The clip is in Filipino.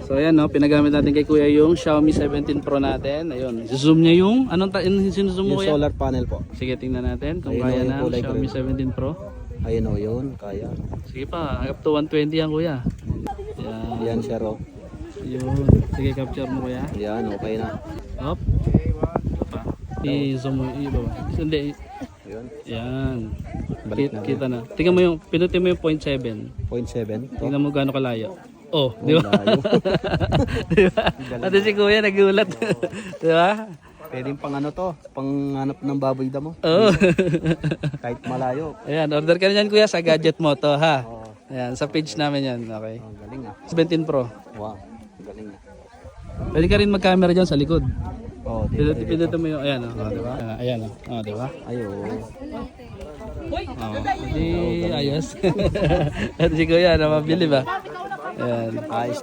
So ayan no, pinagamit natin kay Kuya yung Xiaomi 17 Pro natin. Ayun, zoom niya yung sinzoom mo Yung Kuya? solar panel po. Sige, tingnan natin kung Ayun, kaya yung na kulay Xiaomi green. 17 Pro. Ayun o, yun. Kaya. Sige pa, up to 120 yan Kuya. Yan. Yan siya raw. Yun. Sige, capture mo Kuya. Yan, okay na. Up. Ito pa. I-zoom mo yung iba. Hindi. Ayun. Yan. Balik na. Kita na. Tingnan mo yung, pinutin mo yung 0.7. 0.7. Tingnan mo gaano kalayo. Oh, di ba? layo. Di ba? Ate si Kuya nagulat. Di ba? Pwedeng pang ano to, pang hanap ng baboy damo. Oo. Kahit malayo. Ayan, order ka na yan Kuya sa Gadget mo to ha. Oo. Ayan, sa page namin yan. Okay. Oh, galing ah. 17 Pro. Wow, galing ah. Pwede ka rin mag-camera dyan sa likod. Oh, Pinutin mo yung, ayan o. Oh, di ba? Ayan o. Oh, di ba? Ayo. Oh, di ayos. Ate si Kuya, na mabili ba? Ayan. Ayos.